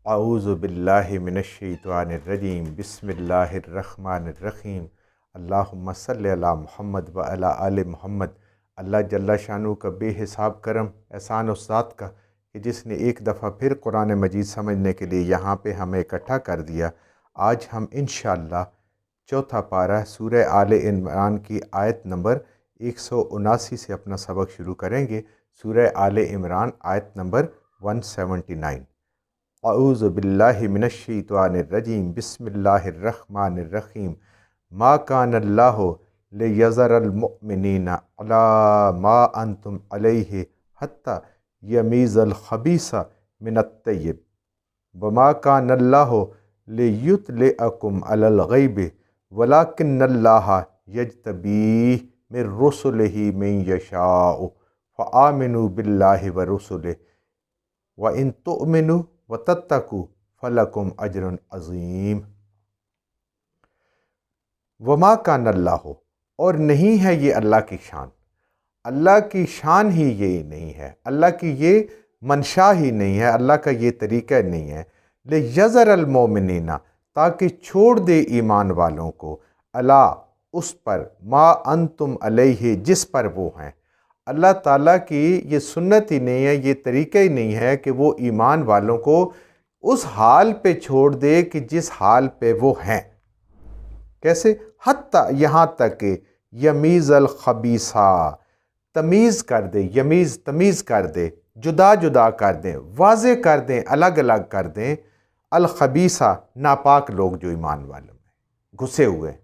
اعوذ باللہ من الشیطان الرجیم بسم اللہ الرحمن الرحیم اللہم صلی علی محمد و علی آل محمد۔ اللہ جل شانہ کا بے حساب کرم احسان ذات کا کہ جس نے ایک دفعہ پھر قرآن مجید سمجھنے کے لیے یہاں پہ ہمیں اکٹھا کر دیا۔ آج ہم انشاءاللہ چوتھا پارہ سورہ آل عمران کی آیت نمبر 179 سے اپنا سبق شروع کریں گے۔ سورہ آل عمران آیت نمبر 179۔ اعوذ باللہ من الشیطان الرجیم بسم اللہ الرحمن الرحیم ما کان اللہ لیذر المؤمنین علی ما انتم علیہ حتی یمیز الخبیث من الطیب وما کان اللہ لیطلعکم علی الغیب ولکن اللہ یجتبی من رسلہ من یشاء فآمنوا باللہ ورسلہ وَإِن تُؤْمِنُوا وَتَتَّقُوا فَلَكُمْ أَجْرٌ عَظِيمٌ۔ وَمَا كَانَ اللَّهُ، اور نہیں ہے یہ اللہ کی شان، اللہ کی شان ہی یہ نہیں ہے، اللہ کی یہ منشا ہی نہیں ہے، اللہ کا یہ طریقہ نہیں ہے۔ لِيَذَرَ الْمُؤْمِنِينَ، تاکہ چھوڑ دے ایمان والوں کو، علی اس پر، ما انتم علیہ جس پر وہ ہیں۔ اللہ تعالیٰ کی یہ سنت ہی نہیں ہے، یہ طریقہ ہی نہیں ہے کہ وہ ایمان والوں کو اس حال پہ چھوڑ دے کہ جس حال پہ وہ ہیں۔ کیسے؟ حتیٰ یہاں تک کہ یمیز الخبیثہ، تمیز کر دے، یمیز تمیز کر دے، جدا جدا کر دیں، واضح کر دیں، الگ الگ کر دیں، الخبیثہ ناپاک لوگ جو ایمان والوں میں گھسے ہوئے ہیں،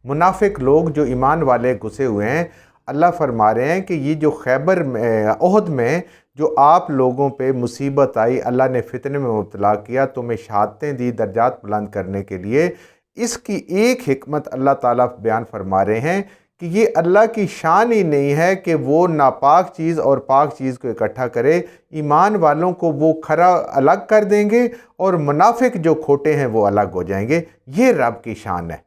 منافق لوگ جو ایمان والے گھسے ہوئے ہیں۔ اللہ فرما رہے ہیں کہ یہ جو خیبر میں، احد میں جو آپ لوگوں پہ مصیبت آئی، اللہ نے فتنے میں مبتلا کیا، تمہیں شہادتیں دی درجات بلند کرنے کے لیے، اس کی ایک حکمت اللہ تعالیٰ بیان فرما رہے ہیں کہ یہ اللہ کی شان ہی نہیں ہے کہ وہ ناپاک چیز اور پاک چیز کو اکٹھا کرے۔ ایمان والوں کو وہ کھرا الگ کر دیں گے اور منافق جو کھوٹے ہیں وہ الگ ہو جائیں گے۔ یہ رب کی شان ہے۔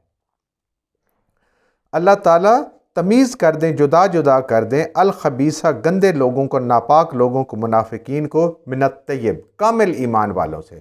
اللہ تعالیٰ تمیز کر دیں، جدا جدا کر دیں، الخبیثہ گندے لوگوں کو، ناپاک لوگوں کو، منافقین کو، من الطیب کامل ایمان والوں سے۔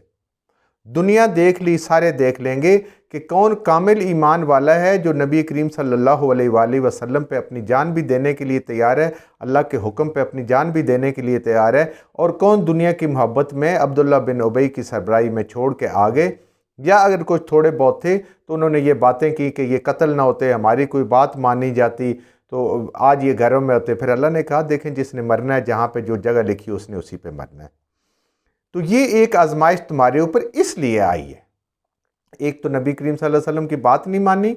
دنیا دیکھ لی، سارے دیکھ لیں گے کہ کون کامل ایمان والا ہے جو نبی کریم صلی اللہ علیہ وآلہ وسلم پہ اپنی جان بھی دینے کے لیے تیار ہے، اللہ کے حکم پہ اپنی جان بھی دینے کے لیے تیار ہے، اور کون دنیا کی محبت میں عبداللہ بن ابی کی سربراہی میں چھوڑ کے آگے، یا اگر کچھ تھوڑے بہت تھے تو انہوں نے یہ باتیں کی کہ یہ قتل نہ ہوتے، ہماری کوئی بات مانی جاتی تو آج یہ گھروں میں ہوتے۔ پھر اللہ نے کہا دیکھیں جس نے مرنا ہے، جہاں پہ جو جگہ لکھی اس نے اسی پہ مرنا ہے۔ تو یہ ایک آزمائش تمہارے اوپر اس لیے آئی ہے۔ ایک تو نبی کریم صلی اللہ علیہ وسلم کی بات نہیں مانی،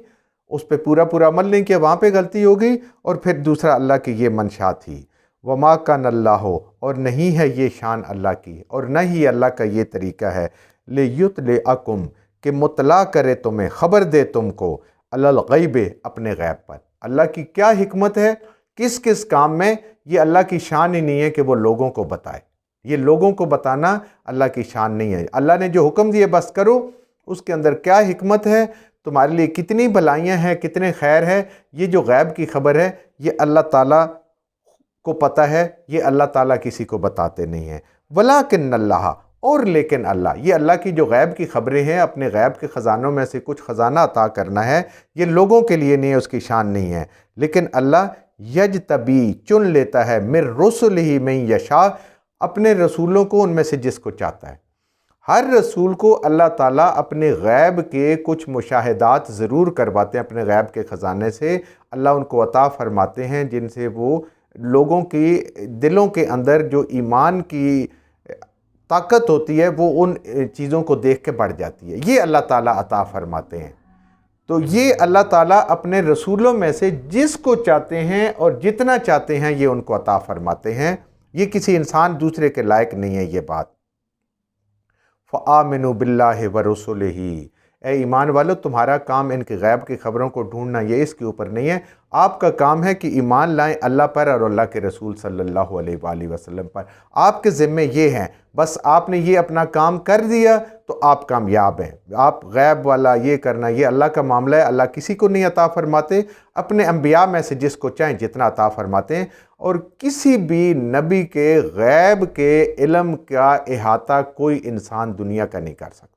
اس پہ پورا عمل نہیں کیا، وہاں پہ غلطی ہو گئی، اور پھر دوسرا اللہ کی یہ منشا تھی۔ وما کان اللہ، اور نہیں ہے یہ شان اللہ کی، اور نہ ہی اللہ کا یہ طریقہ ہے، لیطلعکم کہ مطلع کرے تمہیں، خبر دے تم کو، علی الغیب اپنے غیب پر۔ اللہ کی کیا حکمت ہے کس کس کام میں؟ یہ اللہ کی شان ہی نہیں ہے کہ وہ لوگوں کو بتائے، یہ لوگوں کو بتانا اللہ کی شان نہیں ہے۔ اللہ نے جو حکم دیے بس کرو، اس کے اندر کیا حکمت ہے، تمہارے لیے کتنی بھلائیاں ہیں، کتنے خیر ہے، یہ جو غیب کی خبر ہے یہ اللہ تعالیٰ کو پتہ ہے، یہ اللہ تعالیٰ کسی کو بتاتے نہیں ہیں۔ ولیکن اللہ، اور لیکن اللہ، یہ اللہ کی جو غیب کی خبریں ہیں، اپنے غیب کے خزانوں میں سے کچھ خزانہ عطا کرنا ہے، یہ لوگوں کے لیے نہیں ہے، اس کی شان نہیں ہے۔ لیکن اللہ یجتبی چن لیتا ہے، من رسلہ من یشاء اپنے رسولوں کو ان میں سے جس کو چاہتا ہے۔ ہر رسول کو اللہ تعالیٰ اپنے غیب کے کچھ مشاہدات ضرور کرواتے ہیں، اپنے غیب کے خزانے سے اللہ ان کو عطا فرماتے ہیں، جن سے وہ لوگوں کی دلوں کے اندر جو ایمان کی طاقت ہوتی ہے وہ ان چیزوں کو دیکھ کے بڑھ جاتی ہے، یہ اللہ تعالیٰ عطا فرماتے ہیں۔ تو یہ اللہ تعالیٰ اپنے رسولوں میں سے جس کو چاہتے ہیں اور جتنا چاہتے ہیں یہ ان کو عطا فرماتے ہیں، یہ کسی انسان دوسرے کے لائق نہیں ہے یہ بات۔ فآمنوا باللہ ورسلہ، اے ایمان والو تمہارا کام ان کے غیب کی خبروں کو ڈھونڈنا یہ اس کے اوپر نہیں ہے، آپ کا کام ہے کہ ایمان لائیں اللہ پر اور اللہ کے رسول صلی اللہ علیہ وآلہ وسلم پر، آپ کے ذمے یہ ہیں، بس آپ نے یہ اپنا کام کر دیا تو آپ کامیاب ہیں۔ آپ غیب والا یہ کرنا یہ اللہ کا معاملہ ہے، اللہ کسی کو نہیں عطا فرماتے، اپنے انبیاء میں سے جس کو چاہیں جتنا عطا فرماتے ہیں، اور کسی بھی نبی کے غیب کے علم کا احاطہ کوئی انسان دنیا کا نہیں کر سکتا۔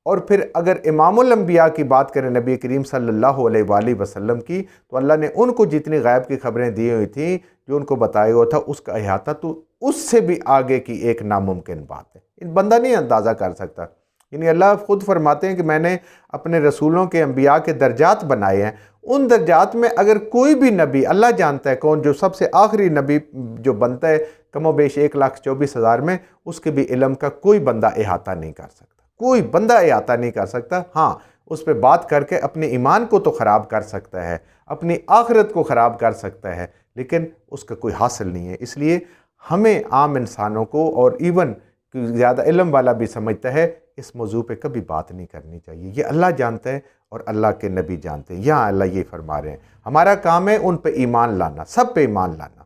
اور پھر اگر امام الانبیاء کی بات کریں نبی کریم صلی اللہ علیہ وآلہ وسلم کی، تو اللہ نے ان کو جتنی غیب کی خبریں دی ہوئی تھیں، جو ان کو بتایا ہوا تھا، اس کا احاطہ تو اس سے بھی آگے کی ایک ناممکن بات ہے، بندہ نہیں اندازہ کر سکتا۔ یعنی اللہ خود فرماتے ہیں کہ میں نے اپنے رسولوں کے انبیاء کے درجات بنائے ہیں، ان درجات میں اگر کوئی بھی نبی، اللہ جانتا ہے کون، جو سب سے آخری نبی جو بنتا ہے کم و بیش 1,24,000 میں، اس کے بھی علم کا کوئی بندہ احاطہ نہیں کر سکتا، کوئی بندہ احاطہ نہیں کر سکتا۔ ہاں اس پہ بات کر کے اپنے ایمان کو تو خراب کر سکتا ہے، اپنی آخرت کو خراب کر سکتا ہے، لیکن اس کا کوئی حاصل نہیں ہے۔ اس لیے ہمیں عام انسانوں کو، اور ایون زیادہ علم والا بھی سمجھتا ہے، اس موضوع پہ کبھی بات نہیں کرنی چاہیے، یہ اللہ جانتا ہے اور اللہ کے نبی جانتے ہیں۔ یہاں اللہ یہ فرما رہے ہیں ہمارا کام ہے ان پہ ایمان لانا، سب پہ ایمان لانا۔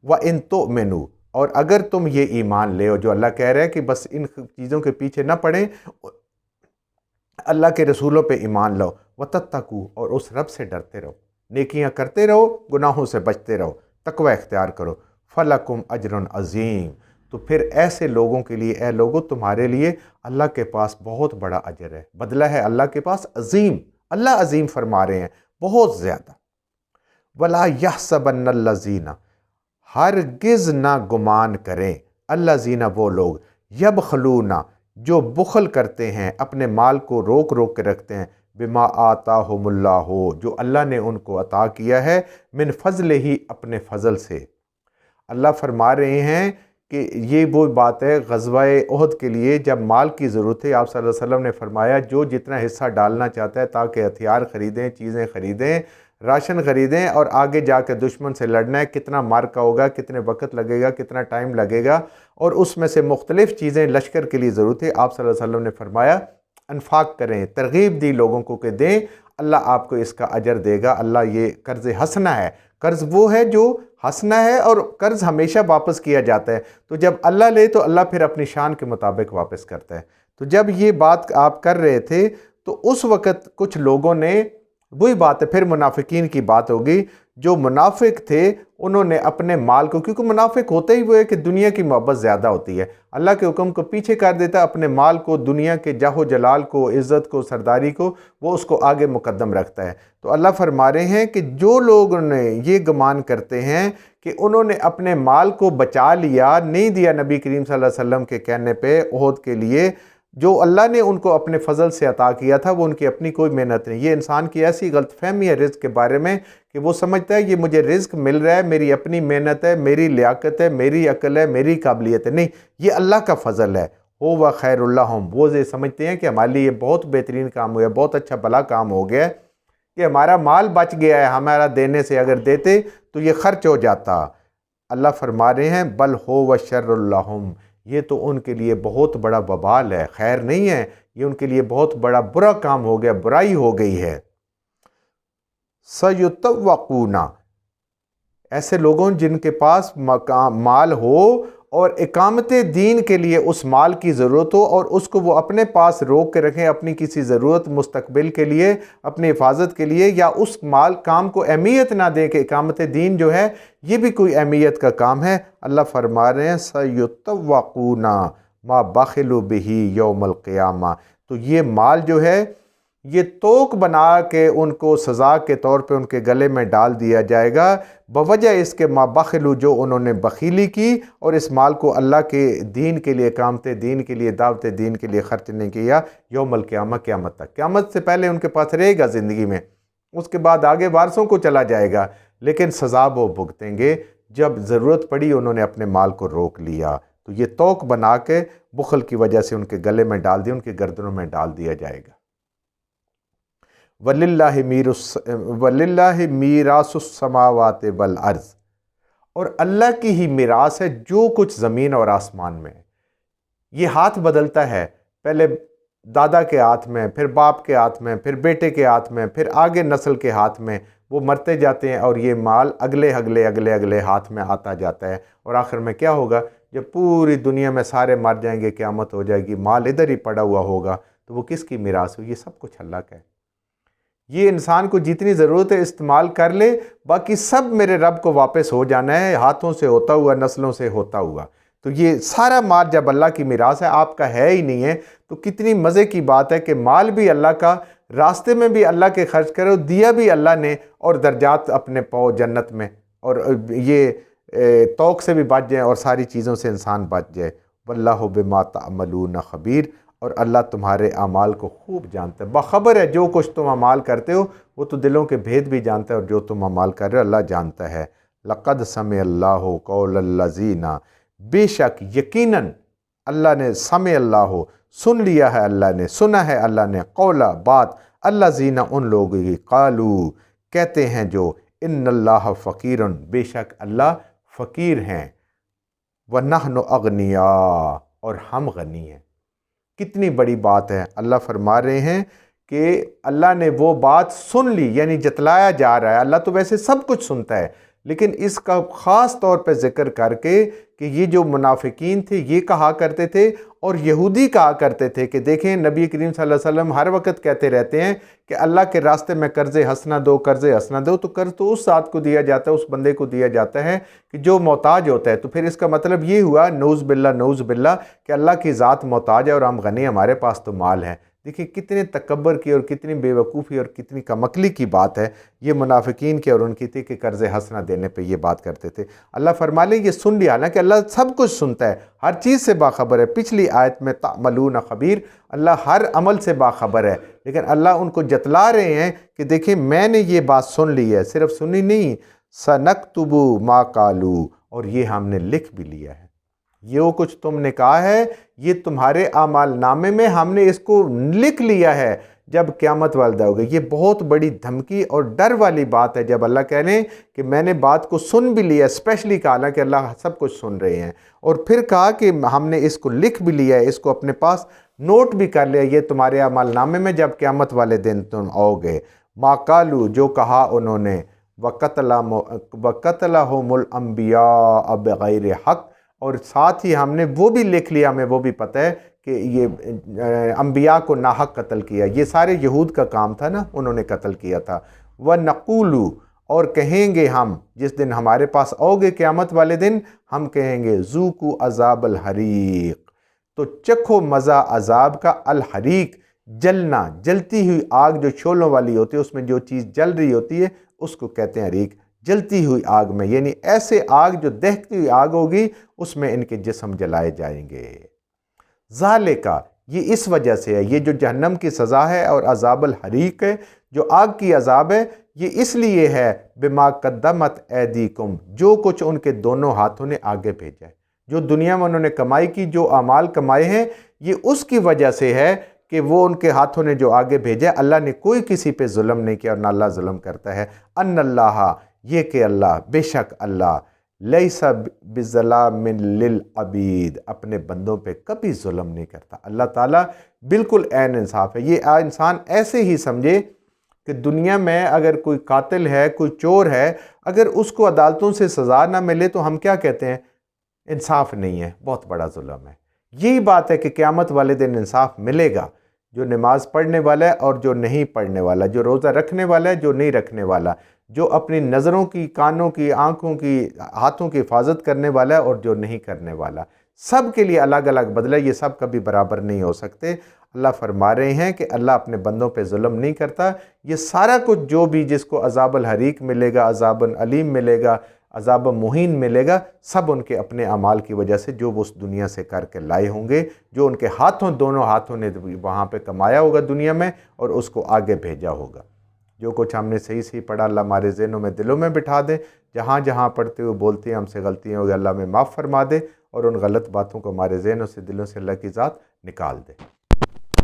وَإِن تُؤْمِنُوا، اور اگر تم یہ ایمان لے، اور جو اللہ کہہ رہے ہیں کہ بس ان چیزوں کے پیچھے نہ پڑیں، اللہ کے رسولوں پہ ایمان لو، وَتَتَّقُوا، اور اس رب سے ڈرتے رہو، نیکیاں کرتے رہو، گناہوں سے بچتے رہو، تقوی اختیار کرو، فَلَكُمْ أَجْرٌ عَظِيمٌ، تو پھر ایسے لوگوں کے لیے، اے لوگوں تمہارے لیے اللہ کے پاس بہت بڑا اجر ہے، بدلہ ہے اللہ کے پاس عظیم، اللہ عظیم فرما رہے ہیں، بہت زیادہ۔ وَلَا يَحْسَبَنَّ الَّذِينَ، ہرگز نہ گمان کریں، الذین وہ لوگ، یبخلون جو بخل کرتے ہیں، اپنے مال کو روک روک کے رکھتے ہیں، بما آتاہم اللہ، جو اللہ نے ان کو عطا کیا ہے، من فضل ہی، اپنے فضل سے۔ اللہ فرما رہے ہیں کہ یہ وہ بات ہے غزوہ احد کے لیے جب مال کی ضرورت ہے، آپ صلی اللہ علیہ وسلم نے فرمایا جو جتنا حصہ ڈالنا چاہتا ہے تاکہ ہتھیار خریدیں، چیزیں خریدیں، راشن خریدیں، اور آگے جا کے دشمن سے لڑنا ہے، کتنا مارکا ہوگا، کتنے وقت لگے گا، کتنا ٹائم لگے گا، اور اس میں سے مختلف چیزیں لشکر کے لیے ضرورت ہے، آپ صلی اللہ علیہ وسلم نے فرمایا انفاق کریں، ترغیب دی لوگوں کو کہ دیں، اللہ آپ کو اس کا اجر دے گا۔ اللہ یہ قرض حسنہ ہے، قرض وہ ہے جو حسنہ ہے، اور قرض ہمیشہ واپس کیا جاتا ہے، تو جب اللہ لے تو اللہ پھر اپنی شان کے مطابق واپس کرتا ہے۔ تو جب یہ بات آپ کر رہے تھے تو اس وقت کچھ لوگوں نے، وہی بات ہے پھر منافقین کی بات ہوگی، جو منافق تھے انہوں نے اپنے مال کو، کیونکہ منافق ہوتے ہی وہ ہے کہ دنیا کی محبت زیادہ ہوتی ہے، اللہ کے حکم کو پیچھے کر دیتا ہے، اپنے مال کو، دنیا کے جاہ و جلال کو، عزت کو، سرداری کو، وہ اس کو آگے مقدم رکھتا ہے۔ تو اللہ فرما رہے ہیں کہ جو لوگ نے یہ گمان کرتے ہیں کہ انہوں نے اپنے مال کو بچا لیا، نہیں دیا نبی کریم صلی اللہ علیہ وسلم کے کہنے پہ احد کے لیے، جو اللہ نے ان کو اپنے فضل سے عطا کیا تھا، وہ ان کی اپنی کوئی محنت نہیں۔ یہ انسان کی ایسی غلط فہمی ہے رزق کے بارے میں کہ وہ سمجھتا ہے یہ مجھے رزق مل رہا ہے، میری اپنی محنت ہے، میری لیاقت ہے، میری عقل ہے، میری قابلیت ہے، نہیں، یہ اللہ کا فضل ہے۔ ہو خیر اللہم، وہ یہ سمجھتے ہیں کہ ہمارے لیے یہ بہت بہترین کام ہوا ہے، بہت اچھا بھلا کام ہو گیا ہے کہ ہمارا مال بچ گیا ہے، ہمارا دینے سے اگر دیتے تو یہ خرچ ہو جاتا۔ اللہ فرما رہے ہیں بل ہو شر اللہم، یہ تو ان کے لیے بہت بڑا وبال ہے، خیر نہیں ہے، یہ ان کے لیے بہت بڑا برا کام ہو گیا، برائی ہو گئی ہے۔ سَيُطَوَّقُونَ، ایسے لوگوں جن کے پاس مال ہو اور اقامت دین کے لیے اس مال کی ضرورت ہو، اور اس کو وہ اپنے پاس روک کے رکھیں اپنی کسی ضرورت مستقبل کے لیے، اپنی حفاظت کے لیے، یا اس مال کام کو اہمیت نہ دیں کہ اقامت دین جو ہے یہ بھی کوئی اہمیت کا کام ہے، اللہ فرما رہے ہیں سَيُطَوَّقُونَ مَا بَخِلُوا بِهِ يَوْمَ الْقِيَامَةِ، تو یہ مال جو ہے یہ توق بنا کے ان کو سزا کے طور پہ ان کے گلے میں ڈال دیا جائے گا، بوجہ اس کے ما بخلو، جو انہوں نے بخیلی کی اور اس مال کو اللہ کے دین کے لیے، اقامت دین کے لیے، دعوت دین کے لیے خرچ نہیں کیا، یوم القیامہ، قیامت تک، قیامت سے پہلے ان کے پاس رہے گا زندگی میں، اس کے بعد آگے وارثوں کو چلا جائے گا، لیکن سزا وہ بھگتیں گے جب ضرورت پڑی انہوں نے اپنے مال کو روک لیا، تو یہ توق بنا کے بخل کی وجہ سے ان کے گلے میں ڈال دیا، ان کے گردنوں میں ڈال دیا جائے گا۔ وَلِلَّهِ مِيرَاثُ السَّمَاوَاتِ وَالْأَرْضِ، اور اللہ کی ہی میراث ہے جو کچھ زمین اور آسمان میں ہے۔ یہ ہاتھ بدلتا ہے، پہلے دادا کے ہاتھ میں، پھر باپ کے ہاتھ میں، پھر بیٹے کے ہاتھ میں، پھر آگے نسل کے ہاتھ میں، وہ مرتے جاتے ہیں اور یہ مال اگلے ہاتھ میں آتا جاتا ہے، اور آخر میں کیا ہوگا؟ جب پوری دنیا میں سارے مر جائیں گے، قیامت ہو جائے گی، مال ادھر ہی پڑا ہوا ہوگا، تو وہ کس کی میراث ہو؟ یہ سب کچھ اللہ کا ہے۔ یہ انسان کو جتنی ضرورت ہے استعمال کر لے، باقی سب میرے رب کو واپس ہو جانا ہے، ہاتھوں سے ہوتا ہوا، نسلوں سے ہوتا ہوا۔ تو یہ سارا مال جب اللہ کی میراث ہے، آپ کا ہے ہی نہیں ہے، تو کتنی مزے کی بات ہے کہ مال بھی اللہ کا، راستے میں بھی اللہ کے خرچ کرو، دیا بھی اللہ نے، اور درجات اپنے پاؤ جنت میں، اور یہ توق سے بھی بچ جائیں اور ساری چیزوں سے انسان بچ جائے۔ واللہ بما تعملون خبیر، اور اللہ تمہارے اعمال کو خوب جانتا ہے، باخبر ہے جو کچھ تم اعمال کرتے ہو، وہ تو دلوں کے بھید بھی جانتا ہے، اور جو تم اعمال کر رہے ہو اللہ جانتا ہے۔ لقد سمع اللہ قول الذین، بے شک یقیناً اللہ نے، سمع اللہ سن لیا ہے اللہ نے، سنا ہے اللہ نے، قولا بات، الذین ان لوگوں کی، قالو کہتے ہیں جو، ان اللہ فقیر، بے شک اللہ فقیر ہیں، وَنَحْنُ أَغْنِيَاء، اور ہم غنی ہیں۔ کتنی بڑی بات ہے، اللہ فرما رہے ہیں کہ اللہ نے وہ بات سن لی، یعنی جتلایا جا رہا ہے، اللہ تو ویسے سب کچھ سنتا ہے، لیکن اس کا خاص طور پہ ذکر کر کے کہ یہ جو منافقین تھے یہ کہا کرتے تھے، اور یہودی کہا کرتے تھے کہ دیکھیں نبی کریم صلی اللہ علیہ وسلم ہر وقت کہتے رہتے ہیں کہ اللہ کے راستے میں قرض حسنہ دو، قرض حسنہ دو، تو قرض تو اس ذات کو دیا جاتا ہے، اس بندے کو دیا جاتا ہے کہ جو محتاج ہوتا ہے۔ تو پھر اس کا مطلب یہ ہوا، نعوذ باللہ کہ اللہ کی ذات محتاج ہے اور ہم غنی، ہمارے پاس تو مال ہے۔ دیکھیں کتنے تکبر کی اور کتنی بے وقوفی اور کتنی کمکلی کی بات ہے یہ منافقین کی اور ان کی تھی کہ قرض حسنہ دینے پہ یہ بات کرتے تھے۔ اللہ فرما لیں یہ سن لیا، حالانکہ اللہ سب کچھ سنتا ہے، ہر چیز سے باخبر ہے۔ پچھلی آیت میں تعملون خبیر، اللہ ہر عمل سے باخبر ہے، لیکن اللہ ان کو جتلا رہے ہیں کہ دیکھیں میں نے یہ بات سن لی ہے، صرف سنی نہیں، سنکتب ما قالوا، اور یہ ہم نے لکھ بھی لیا ہے، یہ کچھ تم نے کہا ہے یہ تمہارے اعمال نامے میں ہم نے اس کو لکھ لیا ہے جب قیامت والدہ ہوگی۔ یہ بہت بڑی دھمکی اور ڈر والی بات ہے جب اللہ کہہ لیں کہ میں نے بات کو سن بھی لیا، اسپیشلی کہا کہ اللہ سب کچھ سن رہے ہیں، اور پھر کہا کہ ہم نے اس کو لکھ بھی لیا ہے، اس کو اپنے پاس نوٹ بھی کر لیا، یہ تمہارے اعمال نامے میں جب قیامت والے دن تم آؤ گے۔ ما قالوا، جو کہا انہوں نے، وَقَتَلَهُمُ الْأَنْبِيَاءَ بِغَيْرِ حق، اور ساتھ ہی ہم نے وہ بھی لکھ لیا، ہمیں وہ بھی پتہ ہے کہ یہ انبیاء کو ناحق قتل کیا، یہ سارے یہود کا کام تھا نا، انہوں نے قتل کیا تھا۔ وَنَقُولُ، اور کہیں گے ہم جس دن ہمارے پاس آؤ گے قیامت والے دن، ہم کہیں گے ذُوقُوا عذاب الحریق، تو چکھو مزہ عذاب کا، الحریق جلنا، جلتی ہوئی آگ جو شعلوں والی ہوتی ہے، اس میں جو چیز جل رہی ہوتی ہے اس کو کہتے ہیں حریق، جلتی ہوئی آگ میں، یعنی ایسے آگ جو دہتی ہوئی آگ ہوگی اس میں ان کے جسم جلائے جائیں گے۔ ذالکا، یہ اس وجہ سے ہے، یہ جو جہنم کی سزا ہے اور عذاب الحریق ہے، جو آگ کی عذاب ہے، یہ اس لیے ہے بما قدمت ایدیکم، جو کچھ ان کے دونوں ہاتھوں نے آگے بھیجا ہے، جو دنیا میں انہوں نے کمائی کی، جو اعمال کمائے ہیں، یہ اس کی وجہ سے ہے کہ وہ ان کے ہاتھوں نے جو آگے بھیجا ہے۔ اللہ نے کوئی کسی پہ ظلم نہیں کیا اور نہ اللہ ظلم کرتا ہے۔ ان اللہ، یہ کہ اللہ، بے شک اللہ، لیس بظلام للعبید، اپنے بندوں پہ کبھی ظلم نہیں کرتا۔ اللہ تعالیٰ بالکل عین انصاف ہے۔ یہ انسان ایسے ہی سمجھے کہ دنیا میں اگر کوئی قاتل ہے، کوئی چور ہے، اگر اس کو عدالتوں سے سزا نہ ملے تو ہم کیا کہتے ہیں؟ انصاف نہیں ہے، بہت بڑا ظلم ہے۔ یہی بات ہے کہ قیامت والے دن انصاف ملے گا، جو نماز پڑھنے والا ہے اور جو نہیں پڑھنے والا، جو روزہ رکھنے والا ہے، جو نہیں رکھنے والا، جو اپنی نظروں کی، کانوں کی، آنکھوں کی، ہاتھوں کی حفاظت کرنے والا ہے اور جو نہیں کرنے والا، سب کے لیے الگ الگ بدلہ، یہ سب کبھی برابر نہیں ہو سکتے۔ اللہ فرما رہے ہیں کہ اللہ اپنے بندوں پہ ظلم نہیں کرتا۔ یہ سارا کچھ جو بھی جس کو عذاب الحریق ملے گا، عذاب علیم ملے گا، عذاب مہین ملے گا، سب ان کے اپنے اعمال کی وجہ سے جو وہ اس دنیا سے کر کے لائے ہوں گے، جو ان کے ہاتھوں، دونوں ہاتھوں نے وہاں پہ کمایا ہوگا دنیا میں اور اس کو آگے بھیجا ہوگا۔ جو کچھ ہم نے صحیح صحیح پڑھا اللہ ہمارے ذہنوں میں، دلوں میں بٹھا دے، جہاں جہاں پڑھتے ہوئے بولتے ہیں ہم سے غلطیاں ہوگی، اللہ میں معاف فرما دے، اور ان غلط باتوں کو ہمارے ذہنوں سے، دلوں سے اللہ کی ذات نکال دے۔